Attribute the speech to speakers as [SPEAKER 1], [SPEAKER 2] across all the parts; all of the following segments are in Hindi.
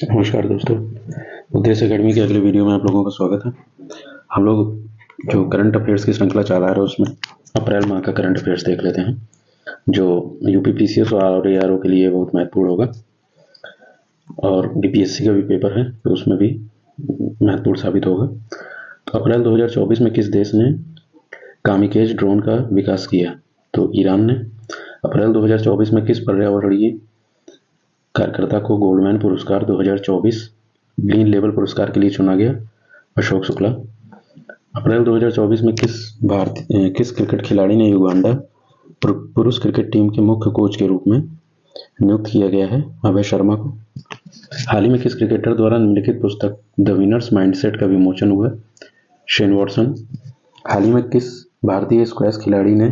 [SPEAKER 1] नमस्कार दोस्तों। उद्देश्य एकेडमी के अगले वीडियो में आप लोगों का स्वागत है। हम लोग जो करंट अफेयर्स की श्रृंखला चला रहे हैं उसमें अप्रैल माह का करंट अफेयर्स देख लेते हैं, जो यूपी पीसीएस और ARO के लिए बहुत महत्वपूर्ण होगा और बीपीएससी का भी पेपर है तो उसमें भी महत्वपूर्ण साबित होगा। तो अप्रैल 2024 में किस देश ने कामिकेज ड्रोन का विकास किया? तो ईरान ने। अप्रैल 2024 में किस पर्यावरणीय कार्यकर्ता को गोल्डमैन पुरस्कार 2024 ग्रीन लेवल पुरस्कार के लिए चुना गया? अशोक शुक्ला। अप्रैल 2024 में किस क्रिकेट खिलाड़ी ने युगांडा पुरुष क्रिकेट टीम के मुख्य कोच के रूप में नियुक्त किया गया है? अभय शर्मा को। हाल ही में किस क्रिकेटर द्वारा निम्नलिखित पुस्तक द विनर्स माइंडसेट का विमोचन हुआ? Shane Watson. हाल ही में किस भारतीय स्क्वैश खिलाड़ी ने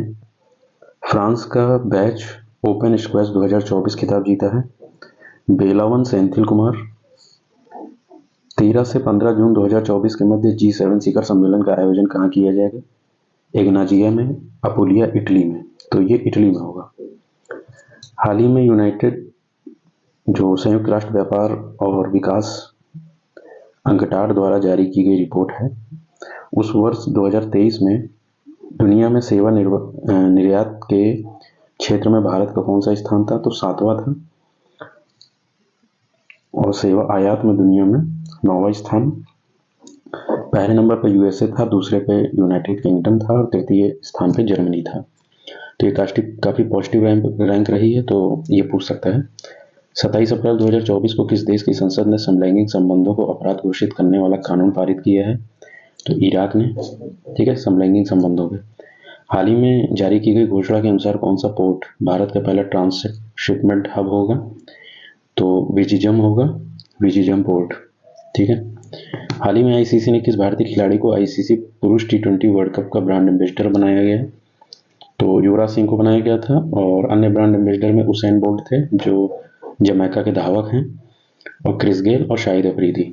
[SPEAKER 1] फ्रांस का बैच ओपन स्क्वैश 2024 खिताब जीता है? बेलावन सेंथिल कुमार। 13 से 15 जून 2024 के मध्य G7 शिखर सम्मेलन का आयोजन कहाँ किया जाएगा? इग्नाजिया में, अपुलिया इटली में। तो ये इटली में होगा। हाल ही में यूनाइटेड जो संयुक्त राष्ट्र व्यापार और विकास अंकटाड द्वारा जारी की गई रिपोर्ट है, उस वर्ष 2023 में दुनिया में सेवा निर्यात के क्षेत्र में भारत का कौन सा स्थान था? तो 7वां था। और सेवा आयात में दुनिया में 9वां स्थान। पहले नंबर पर USA था, दूसरे पे यूनाइटेड किंगडम था और तृतीय स्थान पे जर्मनी था। तो ये काफ़ी पॉजिटिव रैंक रही है, तो ये पूछ सकता है। 27 अप्रैल 2024 को किस देश की संसद ने समलैंगिक संबंधों को अपराध घोषित करने वाला कानून पारित किया है? तो इराक ने। ठीक है, समलैंगिक संबंधों पे हाल ही में जारी की गई घोषणा के अनुसार कौन सा पोर्ट भारत का पहला ट्रांसशिपमेंट हब होगा? तो विजिजम होगा, विजिजम पोर्ट। ठीक है। हाल ही में ICC ने किस भारतीय खिलाड़ी को ICC पुरुष T20 वर्ल्ड कप का ब्रांड एम्बेसडर बनाया गया है? तो युवराज सिंह को बनाया गया था और अन्य ब्रांड एम्बेसडर में उसेन बोल्ट थे जो जमैका के धावक हैं, और क्रिस गेल और शाहिद अफरीदी।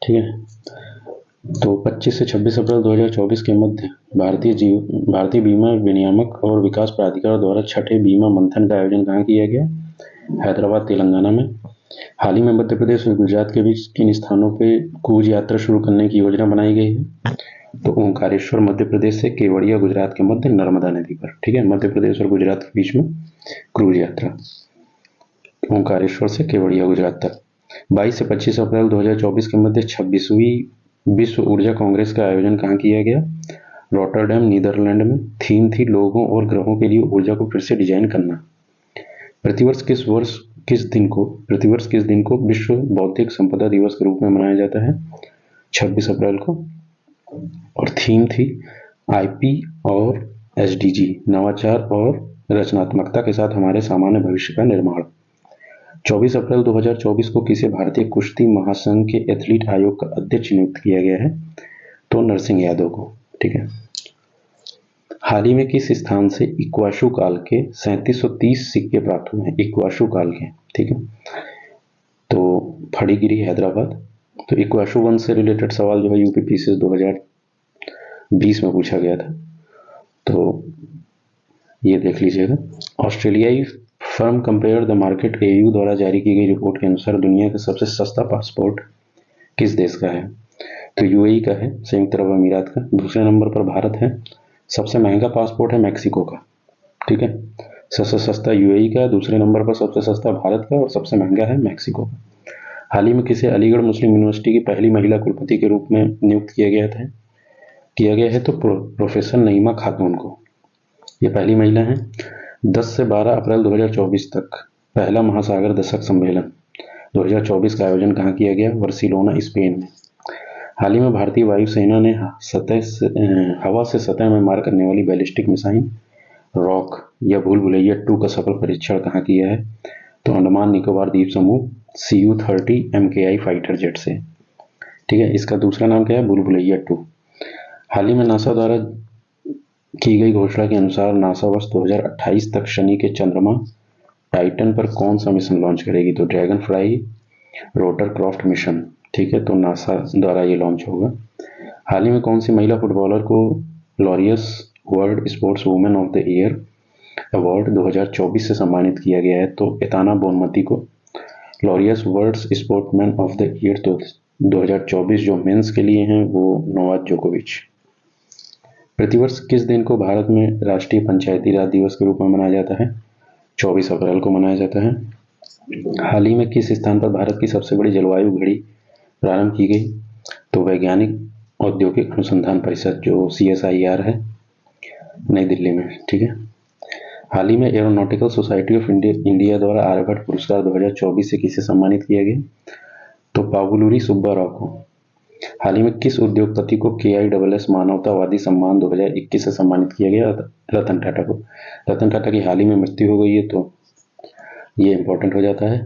[SPEAKER 1] ठीक है। तो 25 से 26 अप्रैल 2024 के मध्य भारतीय बीमा विनियामक और विकास प्राधिकरण द्वारा छठे बीमा मंथन का आयोजन कहाँ किया गया? हैदराबाद, तेलंगाना में। हाल ही में मध्य प्रदेश और गुजरात के बीच किन स्थानों पे क्रूज यात्रा शुरू करने की योजना बनाई गई है? तो ओंकारेश्वर मध्य प्रदेश से, केवड़िया गुजरात के मध्य नर्मदा नदी पर। ठीक है, मध्य प्रदेश और गुजरात के बीच में क्रूज यात्रा ओंकारेश्वर से केवड़िया गुजरात तक। 22 से 25 अप्रैल 2024 के मध्य 26वीं विश्व ऊर्जा कांग्रेस का आयोजन कहाँ किया गया? रॉटरडैम, नीदरलैंड में। थीम थी लोगों और ग्रहों के लिए ऊर्जा को फिर से डिजाइन करना। प्रतिवर्ष किस दिन को विश्व बौद्धिक संपदा दिवस के रूप में मनाया जाता है? 26 अप्रैल को। और थीम थी IP और SDG, नवाचार और रचनात्मकता के साथ हमारे सामान्य भविष्य का निर्माण। 24 अप्रैल 2024 को किसे भारतीय कुश्ती महासंघ के एथलीट आयोग का अध्यक्ष नियुक्त किया गया है? तो नरसिंह यादव को। ठीक है। हाल ही में किस स्थान से इक्वाशु काल के 3730 सिक्के प्राप्त हुए हैं? इक्वाशु काल के। ठीक है। तो फड़ीगिरी, हैदराबाद। तो इक्वाशु वंश से रिलेटेड सवाल जो है यूपी पीसीएस 2020 में पूछा गया था, तो ये देख लीजिएगा। ऑस्ट्रेलियाई firm compare the market AU द्वारा जारी की गई रिपोर्ट के अनुसार दुनिया का सबसे सस्ता पासपोर्ट किस देश का है? तो UAE का है, संयुक्त अरब अमीरात का। दूसरे नंबर पर भारत है। सबसे महंगा पासपोर्ट है मैक्सिको का। ठीक है, सबसे सस्ता UAE का, दूसरे नंबर पर सबसे सस्ता भारत का और सबसे महंगा है मैक्सिको का। हाल ही में किसे अलीगढ़ मुस्लिम यूनिवर्सिटी की पहली महिला कुलपति के रूप में नियुक्त किया गया है? तो प्रोफेसर नईमा खातून को। ये पहली महिला है। 10 से 12 अप्रैल 2024 तक पहला महासागर दशक सम्मेलन 2024 का आयोजन कहाँ किया गया? बार्सिलोना, स्पेन में। हाल ही में भारतीय वायुसेना ने हवा से सतह में मार करने वाली बैलिस्टिक मिसाइल रॉक या भूल भुलैया 2 का सफल परीक्षण कहाँ किया है? तो अंडमान निकोबार द्वीप समूह CU-30 MKI फाइटर जेट से। ठीक है, इसका दूसरा नाम क्या है? भूल भुलैया 2। हाल ही में नासा द्वारा की गई घोषणा के अनुसार नासा वर्ष 2028 तक शनि के चंद्रमा टाइटन पर कौन सा मिशन लॉन्च करेगी? तो ड्रैगन फ्लाई रोटरक्राफ्ट मिशन। ठीक है, तो नासा द्वारा ये लॉन्च होगा। हाल ही में कौन सी महिला फुटबॉलर को Laureus world sports women of the year award 2024 से सम्मानित किया गया है? तो एताना बोनमती को। Laureus world's sportsman of the year तो 2024 जो मेंस के लिए हैं वो नोवाक जोकोविच। प्रतिवर्ष किस दिन को भारत में राष्ट्रीय पंचायती राज दिवस के रूप में मनाया जाता है? 24 अप्रैल को मनाया जाता है। हाल ही में किस स्थान पर भारत की सबसे बड़ी जलवायु घड़ी प्रारंभ की गई? तो वैज्ञानिक औद्योगिक अनुसंधान परिषद जो CSIR है, नई दिल्ली में। ठीक है। हाल ही में एरोनॉटिकल सोसाइटी ऑफ इंडिया द्वारा आर्यभट्ट पुरस्कार 2024 से किसे सम्मानित किया गया? तो पावुलुरी सुब्बा राव को। हाल ही में किस उद्योगपति को KISS मानवतावादी सम्मान 2021 से सम्मानित किया गया? रतन टाटा को। रतन टाटा की हाल ही में मृत्यु हो गई है, तो ये इंपॉर्टेंट हो जाता है।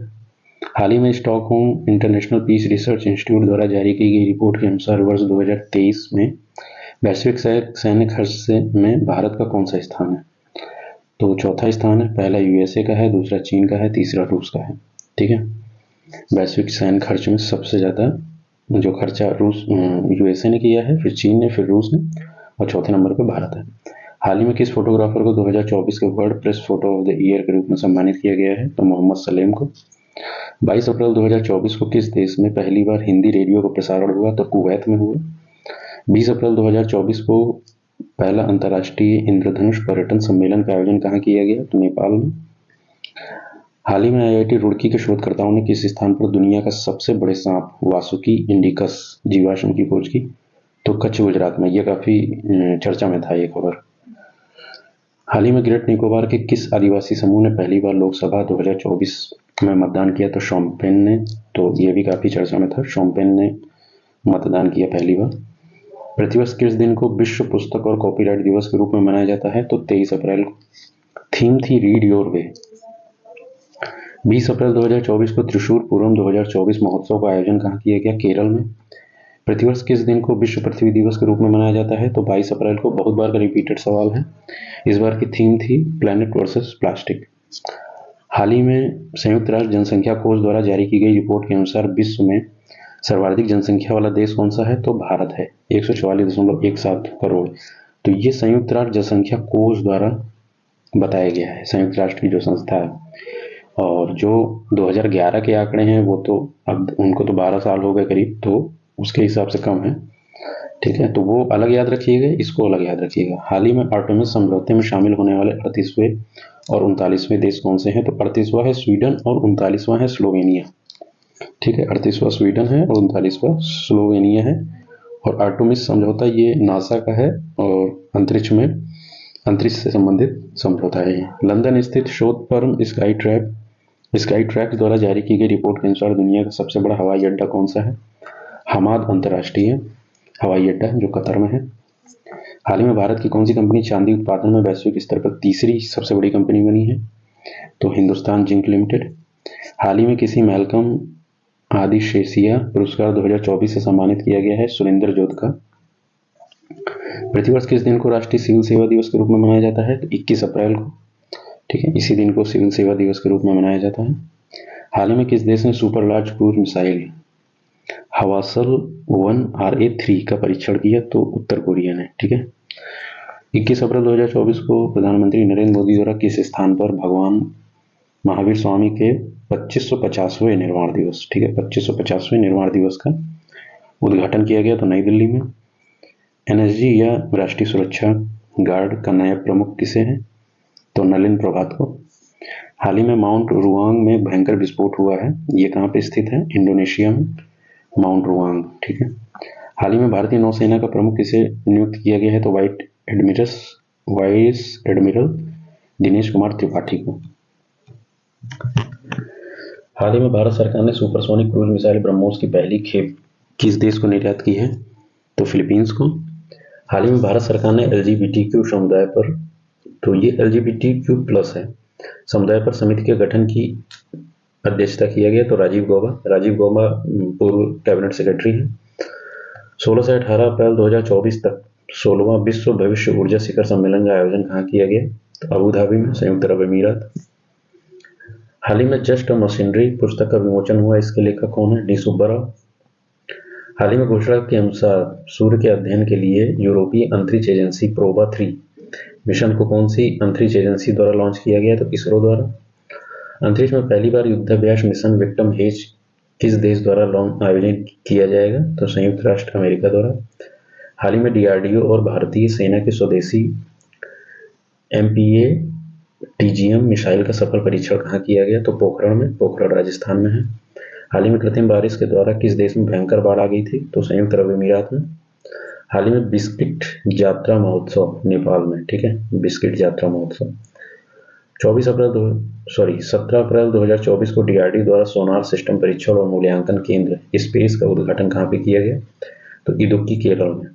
[SPEAKER 1] हाल ही में Stockholm international peace research institute द्वारा जारी की गई रिपोर्ट के अनुसार वर्ष 2023 में वैश्विक सैन्य खर्च में भारत का कौन सा स्थान है? तो चौथा स्थान है। पहला USA का है, दूसरा चीन का है, तीसरा रूस का है। ठीक है। वैश्विक सैन्य खर्च में सबसे ज़्यादा जो खर्चा USA ने किया है, फिर चीन ने, फिर रूस ने, और चौथे नंबर पर भारत है। हाल ही में किस फोटोग्राफर को 2024 के world press photo of the year के रूप में सम्मानित किया गया है? तो मोहम्मद सलेम को। 22 अप्रैल 2024 को किस देश में पहली बार हिंदी रेडियो का प्रसारण हुआ? तो कुवैत में हुआ। 20 अप्रैल 2024 को पहला अंतर्राष्ट्रीय इंद्रधनुष पर्यटन सम्मेलन का आयोजन कहाँ किया गया? तो नेपाल में। हाल ही में IIT रुड़की के शोधकर्ताओं ने किस स्थान पर दुनिया का सबसे बड़े सांप वासुकी इंडिकस जीवाश्म की खोज की? तो कच्छ, गुजरात में। यह काफी चर्चा में था ये खबर। हाल ही में ग्रेट निकोबार के किस आदिवासी समूह ने पहली बार लोकसभा 2024 में मतदान किया? तो शोम्पेन ने। तो ये भी काफी चर्चा में था, शोम्पेन ने मतदान किया पहली बार। प्रतिवर्ष किस दिन को विश्व पुस्तक और कॉपीराइट दिवस के रूप में मनाया जाता है? तो 23 अप्रैल को। थीम थी रीड योर वे। 20 अप्रैल 2024 को त्रिशूर पूरम 2024 महोत्सव का आयोजन कहाँ किया गया? केरल में। प्रतिवर्ष किस दिन को विश्व पृथ्वी दिवस के रूप में मनाया जाता है? तो 22 अप्रैल को। बहुत बार का रिपीटेड सवाल है। इस बार की थीम थी प्लैनेट वर्सेस प्लास्टिक। हाल ही में संयुक्त राष्ट्र जनसंख्या कोष द्वारा जारी की गई रिपोर्ट के अनुसार विश्व में सर्वाधिक जनसंख्या वाला देश कौन सा है? तो भारत है, 144.17 करोड़। तो ये संयुक्त राष्ट्र जनसंख्या कोष द्वारा बताया गया है, संयुक्त राष्ट्र की जो संस्था है। और जो 2011 के आंकड़े हैं वो तो अब उनको तो 12 साल हो गए करीब, तो उसके हिसाब से कम है। ठीक है, तो वो अलग याद रखिएगा, इसको अलग याद रखिएगा। हाल ही में आर्टेमिस समझौते में शामिल होने वाले 38वें और 39वें देश कौन से हैं? तो 38वां है स्वीडन और 39वां है स्लोवेनिया। ठीक है, 38वां स्वीडन है और 39वां स्लोवेनिया है। और आर्टेमिस समझौता ये नासा का है और अंतरिक्ष से संबंधित समझौता है। लंदन स्थित शोध फर्म स्काई ट्रैक द्वारा जारी की गई रिपोर्ट के अनुसार दुनिया का सबसे बड़ा हवाई अड्डा कौन सा है? हमाद अंतर्राष्ट्रीय हवाई अड्डा जो कतर में है। हाल ही में भारत की कौन सी कंपनी चांदी उत्पादन में वैश्विक स्तर पर तीसरी सबसे बड़ी कंपनी बनी है? तो हिंदुस्तान जिंक लिमिटेड। हाल ही में किसी मैल्कम आदिशेसिया पुरस्कार 2024 से सम्मानित किया गया है? सुरेंद्र जोध का। प्रतिवर्ष किस दिन को राष्ट्रीय सिविल सेवा दिवस के रूप में मनाया जाता है? तो 21 अप्रैल को। ठीक है, इसी दिन को सिविल सेवा दिवस के रूप में मनाया जाता है। हाल ही में किस देश ने सुपर लार्ज क्रूज मिसाइल हवासल 1RA-3 का परीक्षण किया? तो उत्तर कोरिया ने। ठीक है, 21 अप्रैल 2024 को प्रधानमंत्री नरेंद्र मोदी द्वारा किस स्थान पर भगवान महावीर स्वामी के 2550वें निर्वाण दिवस, ठीक है, 2550वें निर्वाण दिवस का उद्घाटन किया गया? तो नई दिल्ली में। NSG या राष्ट्रीय सुरक्षा गार्ड का नया प्रमुख किसे है? तो नलिन प्रभात को। हाल ही में माउंट रुआंग में भयंकर विस्फोट हुआ है, ये कहाँ पे स्थित है? इंडोनेशिया में, माउंट रुआंग। ठीक है, हाल ही में भारतीय नौसेना का प्रमुख किसे नियुक्त किया गया है? तो वाइस एडमिरल दिनेश कुमार त्रिपाठी को। हाल ही में भारत सरकार ने सुपरसोनिक क्रूज मिसाइल ब्रह्मोस की पहली खेप किस देश को निर्यात की है? तो फिलीपींस को। हाल ही में भारत सरकार ने LGBTQ समुदाय पर, तो ये LGBTQ+ है, समुदाय पर समिति के गठन की अध्यक्षता किया गया? तो राजीव गौबा पूर्व कैबिनेट सेक्रेटरी हैं। 16 से 18 अप्रैल 2024 तक 16वां विश्व भविष्य ऊर्जा शिखर सम्मेलन का आयोजन कहाँ किया गया? तो अबू धाबी में, संयुक्त अरब अमीरात। हाल ही में जस्ट अ मशीनरी पुस्तक का विमोचन हुआ, इसके लेखक कौन है? D सुब्बा राव। हाल ही में घोषणा के अनुसार सूर्य के अध्ययन के लिए यूरोपीय अंतरिक्ष एजेंसी प्रोबा 3 मिशन को कौन सी अंतरिक्ष एजेंसी द्वारा लॉन्च किया गया? तो इसरो द्वारा। अंतरिक्ष में पहली बार युद्धाभ्यास मिशन विक्रम हेज किस देश द्वारा लॉन्च आयोजित किया जाएगा? तो संयुक्त राष्ट्र अमेरिका द्वारा। हाल ही में डीआरडीओ और भारतीय सेना के स्वदेशी एमपीए टीजीएम मिसाइल का सफल परीक्षण कहाँ किया गया? तो पोखरण में, पोखरण राजस्थान में है। हाल ही में कृत्रिम बारिश के द्वारा किस देश में भयंकर बाढ़ आ गई थी? तो संयुक्त अरब अमीरात में। हाल ही में बिस्किट यात्रा महोत्सव नेपाल में, ठीक है, बिस्किट यात्रा महोत्सव 17 अप्रैल 2024 को डीआरडीओ द्वारा सोनार सिस्टम परीक्षण और मूल्यांकन केंद्र स्पेस का उद्घाटन कहाँ पे किया गया? तो इदुक्की केरल में।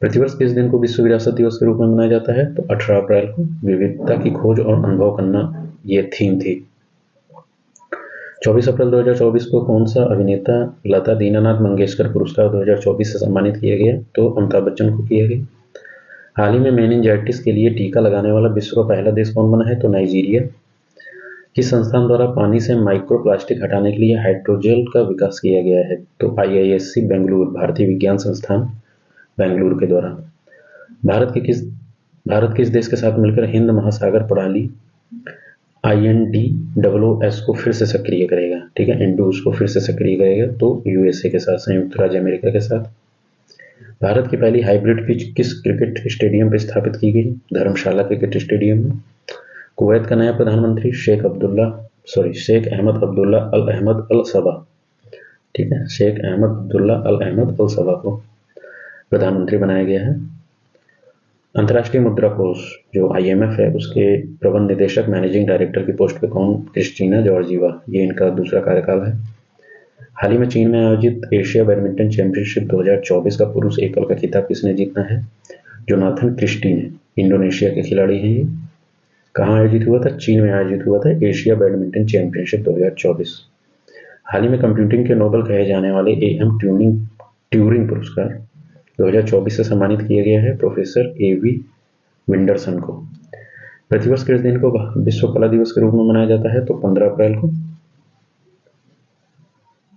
[SPEAKER 1] प्रतिवर्ष किस दिन को विश्व विरासत दिवस के रूप में मनाया जाता है? तो 18 अप्रैल को। विविधता की खोज और अनुभव करना ये थीम थी। 24 अप्रैल 2024 को कौन सा अभिनेता लता दीनानाथ मंगेशकर पुरस्कार 2024 से सम्मानित किया गया? तो अमिताभ बच्चन को किया गया। हाल ही में मेनिंजाइटिस के लिए टीका लगाने वाला विश्व का पहला देश कौन बना है? तो नाइजीरिया। किस संस्थान द्वारा पानी से माइक्रोप्लास्टिक हटाने के लिए हाइड्रोजेल का विकास किया गया है? तो आईआईएससी बेंगलुरु, भारतीय विज्ञान संस्थान बेंगलुरु के द्वारा। भारत किस देश के साथ मिलकर हिंद महासागर प्रणाली INDOOS को फिर से सक्रिय करेगा? ठीक है, इंडोस को फिर से सक्रिय करेगा। तो यूएसए के साथ, संयुक्त राज्य अमेरिका के साथ। भारत की पहली हाइब्रिड पिच किस क्रिकेट स्टेडियम पर स्थापित की गई? धर्मशाला क्रिकेट स्टेडियम में। कुवैत का नया प्रधानमंत्री शेख अहमद अब्दुल्ला अल अहमद अल सबा, ठीक है, शेख अहमद अब्दुल्ला अल अहमद अल सबा को प्रधानमंत्री बनाया गया है। अंतर्राष्ट्रीय मुद्रा कोष जो IMF है, उसके प्रबंध निदेशक मैनेजिंग डायरेक्टर की पोस्ट पे कौन? क्रिस्टीना जॉर्जीवा, ये इनका दूसरा कार्यकाल है। हाल ही में चीन में आयोजित एशिया बैडमिंटन चैंपियनशिप 2024 का पुरुष एकल का खिताब किसने जीता है? जोनाथन क्रिस्टी ने, इंडोनेशिया के खिलाड़ी हैं ये। कहाँ आयोजित हुआ था? चीन में आयोजित हुआ था एशिया बैडमिंटन चैंपियनशिप 2024। हाल ही में कंप्यूटिंग के नोबेल कहे जाने वाले AM ट्यूरिंग पुरस्कार 2024 से सम्मानित किया गया है प्रोफेसर AV विंडरसन को। प्रतिवर्ष किस दिन को विश्व कला दिवस के रूप में मनाया जाता है? तो 15 अप्रैल को।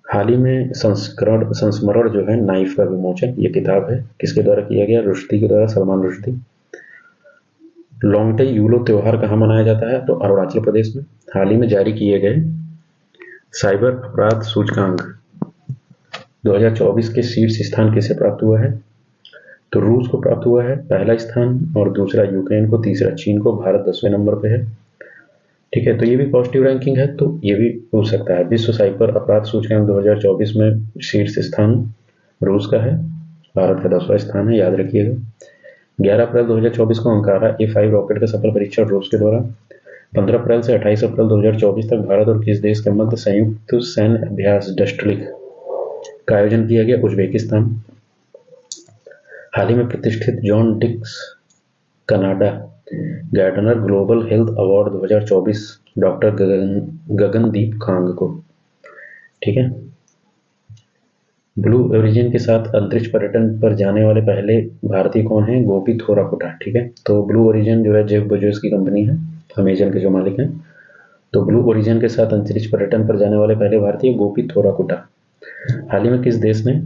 [SPEAKER 1] हाल ही में संस्मरण जो है नाइफ का विमोचन, ये किताब है, किसके द्वारा किया गया? रुश्दी के द्वारा, सलमान रुश्दी। लोंगटे यूलो त्योहार कहाँ मनाया जाता है? तो अरुणाचल प्रदेश में। हाल ही में जारी किए गए साइबर अपराध सूचकांक 2024 के शीर्ष स्थान किसे प्राप्त हुआ है? तो रूस को प्राप्त हुआ है पहला स्थान, और दूसरा यूक्रेन को, तीसरा चीन को, भारत 10वें नंबर पे है। ठीक है, तो ये भी पॉजिटिव रैंकिंग है, तो ये भी पूछ सकता है। विश्व साइबर अपराध सूचकांक 2024 में शीर्ष स्थान रूस का है, भारत का 10वां स्थान है, याद रखिएगा। 11 अप्रैल 2024 को अंकारा A5 रॉकेट का सफल परीक्षण रूस के द्वारा। 15 अप्रैल से 28 अप्रैल 2024 तक भारत और किस देश के मध्य संयुक्त सैन्य अभ्यास डस्टलिक का आयोजन किया गया? उज्बेकिस्तान। हाल ही में प्रतिष्ठित John Dirks Canada Gairdner global health award 2024 doctor Gagandeep Kang को, ठीक है। ब्लू ओरिजिन के साथ अंतरिक्ष पर्यटन पर जाने वाले पहले भारतीय कौन है? गोपी थोरापुटा, ठीक है। तो ब्लू ओरिजिन जो है जेफ बेजोस की कंपनी है, अमेजन के जो मालिक हैं। तो ब्लू ओरिजिन के साथ अंतरिक्ष पर्यटन पर जाने वाले पहले भारतीय गोपी थोरापुटा। हाल ही में किस देश ने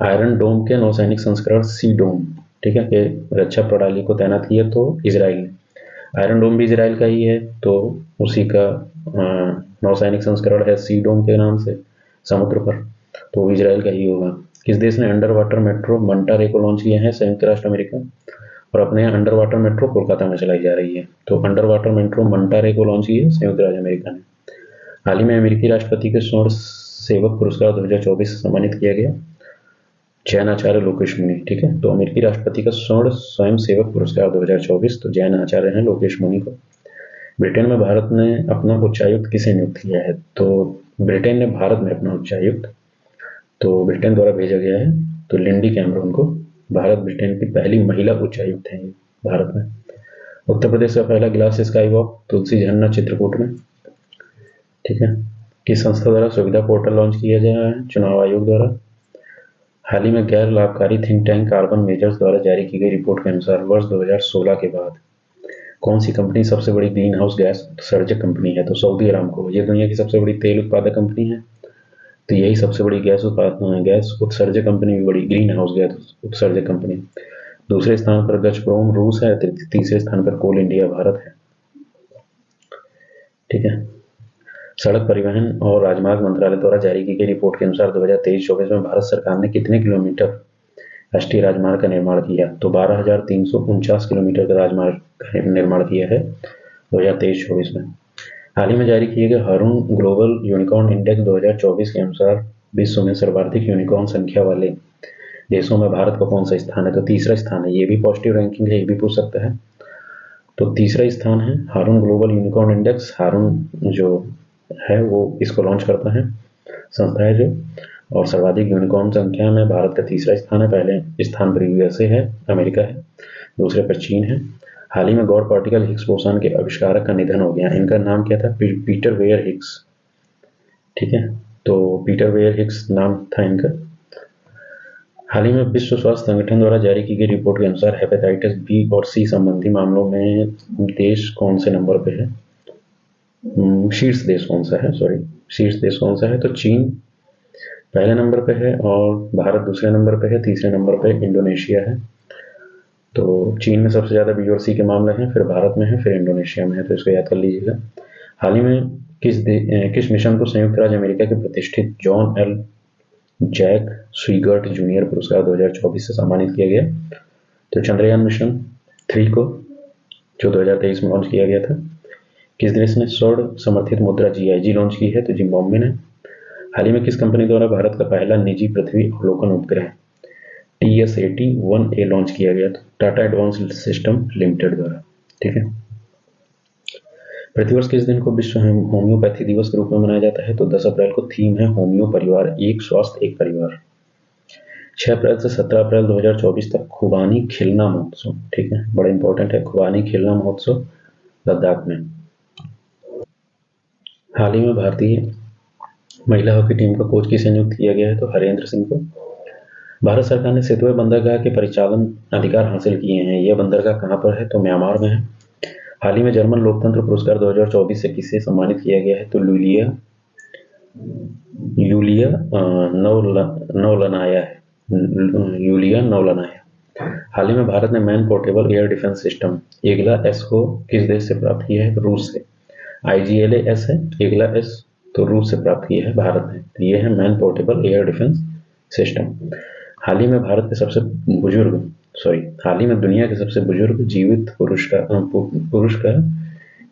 [SPEAKER 1] आयरन डोम के नौसैनिक संस्करण सी डोम, ठीक है, के रक्षा प्रणाली को तैनात किया? तो इजराइल ने। आयरन डोम भी इजराइल का ही है, तो उसी का नौसैनिक संस्करण है सी डोम के नाम से समुद्र पर, तो इजराइल का ही होगा। किस देश ने अंडर वाटर मेट्रो मंटारे को लॉन्च किया है? संयुक्त राष्ट्र अमेरिका। और अपने यहाँ अंडर वाटर मेट्रो कोलकाता में चलाई जा रही है, तो अंडर वाटर मेट्रो मंटारे को लॉन्च की है संयुक्त राज्य अमेरिका ने। हाल ही में अमेरिकी राष्ट्रपति के स्वर्ण सेवक पुरस्कार 2024 से सम्मानित किया गया जैन आचार्य लोकेश मुनि, ठीक है। तो अमेरिकी राष्ट्रपति का स्वर्ण स्वयं सेवक पुरस्कार 2024 तो जैन आचार्य हैं लोकेश मुनि को। ब्रिटेन में भारत ने अपना उच्चायुक्त किसे नियुक्त किया है? तो ब्रिटेन ने भारत में अपना उच्चायुक्त तो ब्रिटेन द्वारा भेजा गया है, तो लिंडी कैमरून को। भारत ब्रिटेन की पहली महिला उच्चायुक्त है भारत में। उत्तर प्रदेश का पहला ग्लास स्काई वॉक तुलसी झरना चित्रकूट में, ठीक है। किस संस्था द्वारा सुविधा पोर्टल लॉन्च किया गया है? चुनाव आयोग द्वारा। हाल ही में गैर लाभकारी थिंक टैंक कार्बन मेजर्स द्वारा जारी की गई रिपोर्ट के अनुसार वर्ष 2016 के बाद कौन सी कंपनी सबसे बड़ी ग्रीन हाउस गैस उत्सर्जक कंपनी है? तो सऊदी अरामको, ये दुनिया की सबसे बड़ी तेल उत्पादक कंपनी है, तो यही सबसे बड़ी गैस उत्सर्जक कंपनी भी बड़ी, ग्रीन हाउस गैस उत्सर्जक कंपनी। दूसरे स्थान पर गजप्रोम रूस है, तीसरे स्थान पर कोल इंडिया भारत है। ठीक है। सड़क परिवहन और राजमार्ग मंत्रालय द्वारा जारी की गई रिपोर्ट के अनुसार 2023-24 में भारत सरकार ने कितने किलोमीटर राष्ट्रीय राजमार्ग का निर्माण किया? तो 12,349 किलोमीटर का राजमार्ग का निर्माण किया है 2023-24 में। हाल ही में जारी किए गए हारून ग्लोबल यूनिकॉर्न इंडेक्स 2024 के अनुसार विश्व में सर्वाधिक यूनिकॉर्न संख्या वाले देशों में भारत का कौन सा स्थान है? तो तीसरा स्थान है। ये भी पॉजिटिव रैंकिंग है, ये भी पूछ सकता है। तो तीसरा स्थान है हारून ग्लोबल यूनिकॉर्न इंडेक्स। हारून जो है वो इसको लॉन्च करता है, संस्था है जो, और सर्वाधिक यूनिकॉर्न संख्या में भारत का तीसरा स्थान है। पहले स्थान पर यूएसए है, अमेरिका है, दूसरे पर चीन है। हाल ही में गौर पार्टिकल हिग्स बोसन के आविष्कारक का निधन हो गया। इनका नाम क्या था? Peter Ware Higgs. ठीक है, तो पीटर वेयर हिग्स नाम था इनका। हाल ही में विश्व स्वास्थ्य संगठन द्वारा जारी की गई रिपोर्ट के अनुसार हेपेटाइटिस बी और सी संबंधी मामलों में देश कौन से नंबर पे है? शीर्ष देश कौन सा है? शीर्ष देश कौन सा है? तो चीन पहले नंबर पे है और भारत दूसरे नंबर पे है। तीसरे नंबर पे इंडोनेशिया है। तो चीन में सबसे ज्यादा बी और सी के मामले हैं, फिर भारत में है, फिर इंडोनेशिया में है, तो इसको याद कर लीजिएगा। हाल ही में किस मिशन को संयुक्त राज्य अमेरिका के प्रतिष्ठित जॉन एल जैक स्वीगर्ट जूनियर पुरस्कार 2024 से सम्मानित किया गया? तो चंद्रयान मिशन 3 को, जो 2023 में लॉन्च किया गया था। किस देश ने स्वर्ण समर्थित मुद्रा GIG लॉन्च की है? तो जिम्बाब्वे ने। हाल ही में किस कंपनी द्वारा भारत का पहला निजी पृथ्वी अवलोकन उपग्रह TSAT-1A लॉन्च किया गया? तो टाटा एडवांस्ड सिस्टम लिमिटेड द्वारा। ठीक है। प्रतिवर्ष किस दिन को विश्व होम्योपैथी दिवस के रूप में मनाया जाता है? तो 10 अप्रैल को। थीम है होम्यो परिवार, एक स्वास्थ्य एक परिवार। 6 अप्रैल से 17 अप्रैल 2024 तक खुबानी खिलना महोत्सव। ठीक है, बड़ा इंपॉर्टेंट है खुबानी खिलना महोत्सव लद्दाख में। हाल ही में भारतीय महिला हॉकी टीम का कोच किसे नियुक्त किया गया है? तो हरेंद्र सिंह को। भारत सरकार ने सेतुवे बंदरगाह के परिचालन अधिकार हासिल किए हैं। यह बंदरगाह कहाँ पर है? तो म्यांमार में है। हाल ही में जर्मन लोकतंत्र पुरस्कार 2024 से किसे सम्मानित किया गया है? तो यूलिया नौलनाया है। यूलिया नौलनाया। हाल ही में भारत ने man portable air defence system Igla S को किस देश से प्राप्त किया है? तो रूस से। IGLA-S है, एगला एस तो रूस से प्राप्त किया है भारत ने। तो ये है man portable air defence system. हाल ही में हाल ही में दुनिया के सबसे बुजुर्ग जीवित पुरुष का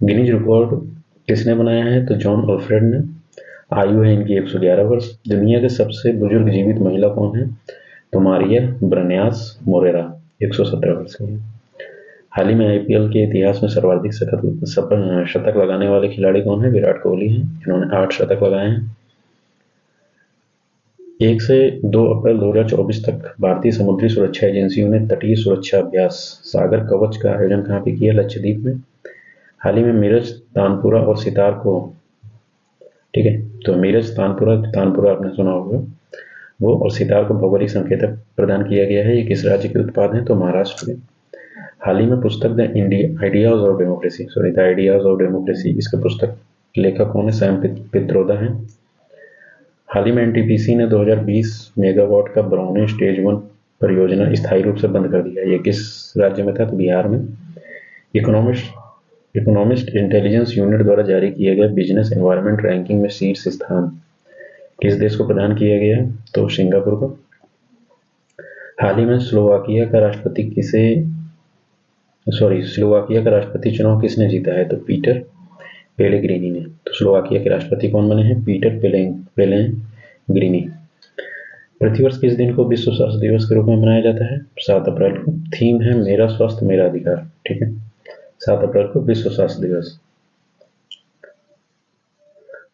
[SPEAKER 1] गिनीज रिकॉर्ड किसने बनाया है? तो जॉन अल्फ्रेड ने। आयु है इनकी 111 वर्ष। दुनिया के सबसे बुजुर्ग जीवित महिला कौन है? तो मारिया ब्रनियास मोरेरा 117 वर्ष की है। हाल ही में IPL के इतिहास में सर्वाधिक शतक लगाने वाले खिलाड़ी कौन है? विराट कोहली हैं, इन्होंने 8 शतक लगाए हैं। 1 से 2 अप्रैल 2024 तक भारतीय समुद्री सुरक्षा एजेंसियों ने तटीय सुरक्षा अभ्यास सागर कवच का आयोजन कहाँ पे किया? लक्षद्वीप में। हाल ही में मीरज, तानपुरा और सितार को, ठीक है, तो मीरज, तानपुरा आपने सुना होगा वो, और सितार को भौगोलिक संकेतक प्रदान किया गया है। ये किस राज्य के उत्पाद हैं? तो महाराष्ट्र के। हाल ही में पुस्तक द आइडियाज ऑफ डेमोक्रेसी, इसके पुस्तक लेखक कौन है? सैम पित्रोदा है। हाल ही में NTPC ने 2020 मेगावाट का ब्राउनी स्टेज 1 परियोजना स्थायी रूप से बंद कर दिया। ये किस राज्य में था? तो बिहार में। इकोनॉमिस्ट इंटेलिजेंस यूनिट द्वारा जारी किए गए बिजनेस एनवायरनमेंट रैंकिंग में शीर्ष स्थान किस देश को प्रदान किया गया? तो सिंगापुर को। हाल ही में स्लोवाकिया का राष्ट्रपति चुनाव किसने जीता है? तो पीटर पेलेग्रिनी ने। तो स्लोवाकिया के राष्ट्रपति कौन बने हैं? Peter Pellegrini. प्रतिवर्ष किस दिन को विश्व स्वास्थ्य दिवस के रूप में मनाया जाता है? 7 अप्रैल को। थीम है मेरा स्वास्थ्य मेरा अधिकार। ठीक है, 7 अप्रैल को विश्व स्वास्थ्य दिवस।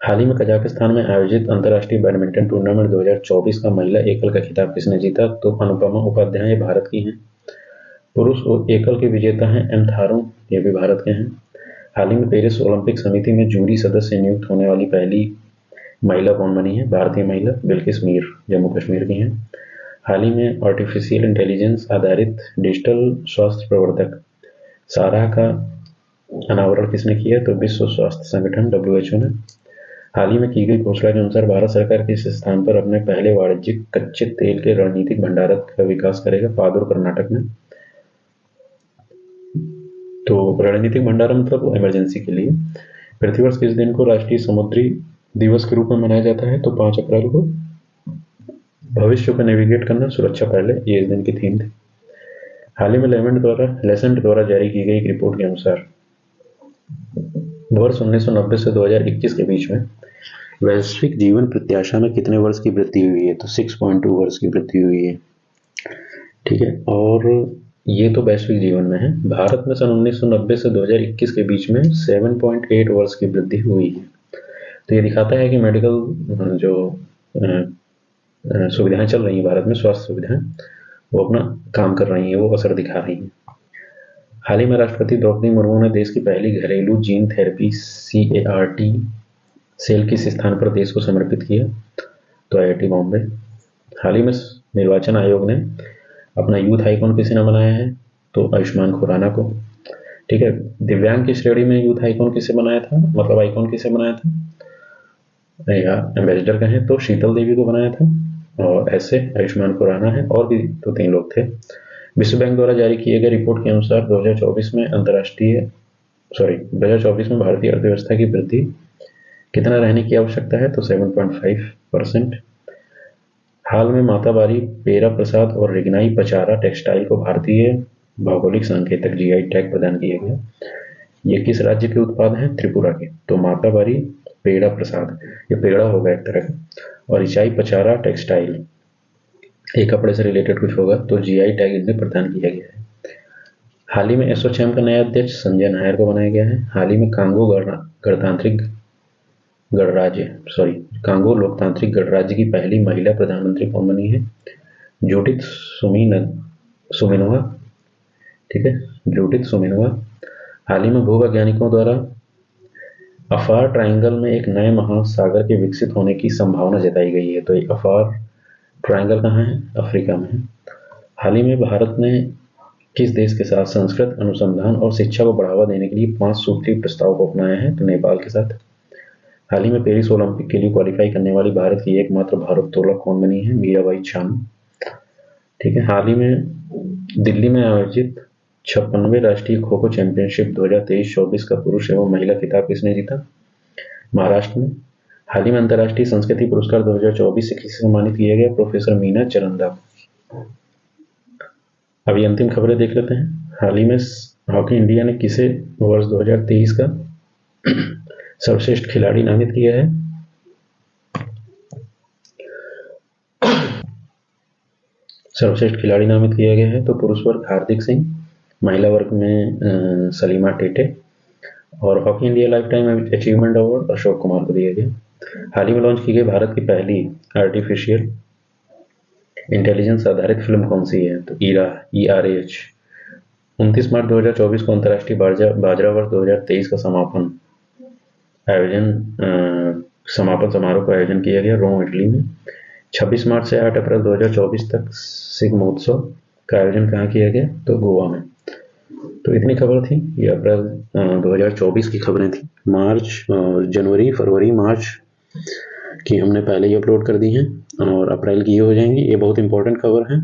[SPEAKER 1] हाल ही में कजाकिस्तान में आयोजित अंतर्राष्ट्रीय बैडमिंटन टूर्नामेंट 2024 का महिला एकल का खिताब किसने जीता? तो अनुपमा उपाध्याय, भारत की हैं। पुरुष एकल के विजेता हैं M थारुण, ये भी भारत के हैं। हाल ही में पेरिस ओलंपिक समिति में जूरी सदस्य नियुक्त होने वाली पहली महिला कौन बनी है? भारतीय महिला बिल्किस मीर, जम्मू कश्मीर की हैं। हाल ही में आर्टिफिशियल इंटेलिजेंस आधारित डिजिटल स्वास्थ्य प्रवर्तक सारा का अनावरण किसने किया? तो विश्व स्वास्थ्य संगठन WHO ने। हाल ही में की गई घोषणा के अनुसार भारत सरकार किस स्थान पर अपने पहले वाणिज्यिक कच्चे तेल के रणनीतिक भंडारण का विकास करेगा? पादुर, कर्नाटक में। तो रणनीतिक भंडारण मतलब इमरजेंसी के लिए। प्रतिवर्ष किस दिन को राष्ट्रीय समुद्री दिवस के रूप में मनाया जाता है? तो 5 अप्रैल को। भविष्य को नेविगेट करना, सुरक्षा पहले, ये इस दिन की थीम थी। हाल ही में लेसेंट द्वारा जारी की गई एक रिपोर्ट के अनुसार वर्ष 1990 से 2021 के बीच में वैश्विक जीवन प्रत्याशा में कितने वर्ष की वृद्धि हुई है? तो 6.2 वर्ष की वृद्धि हुई है। ठीक है, और ये तो वैश्विक जीवन में है। भारत में सन 1990 से 2021 के बीच में 7.8 वर्ष की वृद्धि हुई है। तो ये दिखाता है कि मेडिकल जो सुविधाएं चल रही हैं भारत में, स्वास्थ्य सुविधाएं, वो अपना काम कर रही हैं, वो असर दिखा रही हैं। हाल ही में राष्ट्रपति द्रौपदी मुर्मू ने देश की पहली घरेलू जीन थेरेपी CAR-T सेल किस स्थान पर देश को समर्पित किया? तो IIT बॉम्बे। हाल ही में निर्वाचन आयोग ने अपना यूथ आइकॉन किसी ने बनाया है? तो आयुष्मान खुराना को। ठीक है, दिव्यांग की श्रेणी में यूथ आइकॉन किसे बनाया था, मतलब आइकॉन किसे बनाया था या एम्बेसडर कहें तो शीतल देवी को बनाया था, और ऐसे आयुष्मान खुराना है, और भी 2-3 लोग थे। विश्व बैंक द्वारा जारी किए गए रिपोर्ट के अनुसार 2024 में भारतीय अर्थव्यवस्था की वृद्धि कितना रहने की आवश्यकता है? तो 7.5%। हाल में माताबारी, पेरा प्रसाद और रिग्नाई पचारा टेक्सटाइल को भारतीय भौगोलिक संकेतक GI टैग प्रदान किया गया। ये किस राज्य के उत्पाद हैं? त्रिपुरा के। तो माताबारी, पेड़ा प्रसाद, ये पेड़ा होगा एक तरह का, और इचाई पचारा टेक्सटाइल, ये कपड़े से रिलेटेड कुछ होगा, तो GI टैग इन्हें प्रदान किया गया है। हाल ही में एसोचैम का नया अध्यक्ष संजय नायर को बनाया गया है। हाल ही में कांगो लोकतांत्रिक गणराज्य की पहली महिला प्रधानमंत्री कौन बनी है? जूडिथ सुमिनोवा। ठीक है, जूडिथ सुमिनोवा। हाल ही में भूवैज्ञानिकों द्वारा अफार ट्रायंगल में एक नए महासागर के विकसित होने की संभावना जताई गई है। तो अफार ट्रायंगल कहाँ है? अफ्रीका में है। हाल ही में भारत ने किस देश के साथ संस्कृत अनुसंधान और शिक्षा को बढ़ावा देने के लिए 5 सूत्रीय प्रस्ताव को अपनाया है? तो नेपाल के साथ। हाल ही में पेरिस ओलंपिक के लिए क्वालिफाई करने वाली भारत की एकमात्र भारोत्तोलक कौन बनी है? मीराबाई चानू। ठीक है, हाल ही में दिल्ली में आयोजित 56वें राष्ट्रीय खो खो चैंपियनशिप 2023-24 का पुरुष एवं महिला खिताब किसने जीता? महाराष्ट्र में। हाल ही में अंतर्राष्ट्रीय संस्कृति पुरस्कार 2024 से किसे सम्मानित किया गया? प्रोफेसर मीना चरंदा। अभी अंतिम खबरें देख लेते हैं। हाल ही में हॉकी इंडिया ने किसे वर्ष 2023 का सर्वश्रेष्ठ खिलाड़ी नामित किया है? सर्वश्रेष्ठ खिलाड़ी नामित किया गया है तो पुरुष वर्ग हार्दिक सिंह, महिला वर्ग में सलीमा टेटे, और hockey India life time achievement award Ashok Kumar को दिया गया। हाल ही में लॉन्च की गई भारत की पहली आर्टिफिशियल इंटेलिजेंस आधारित फिल्म कौन सी है? तो ERAH। 29 मार्च 2024 को अंतर्राष्ट्रीय बाजरा वर्ष 2023 का समापन समारोह का आयोजन किया गया रोम, इटली में। 26 मार्च से 8 अप्रैल 2024 तक सिग महोत्सव का आयोजन कहाँ किया गया? तो गोवा में। तो इतनी खबर थी, ये अप्रैल 2024 की खबरें थी। जनवरी, फरवरी, मार्च की हमने पहले ही अपलोड कर दी हैं, और अप्रैल की ये हो जाएंगी। ये बहुत इंपॉर्टेंट खबर है,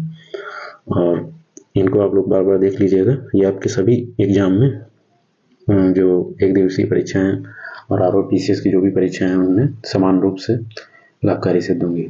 [SPEAKER 1] और इनको आप लोग बार बार देख लीजिएगा। ये आपके सभी एग्जाम में जो एक दिवसीय परीक्षाएं और ROPCS की जो भी परीक्षाएं हैं उनमें समान रूप से लाभकारी सिद्ध होंगी।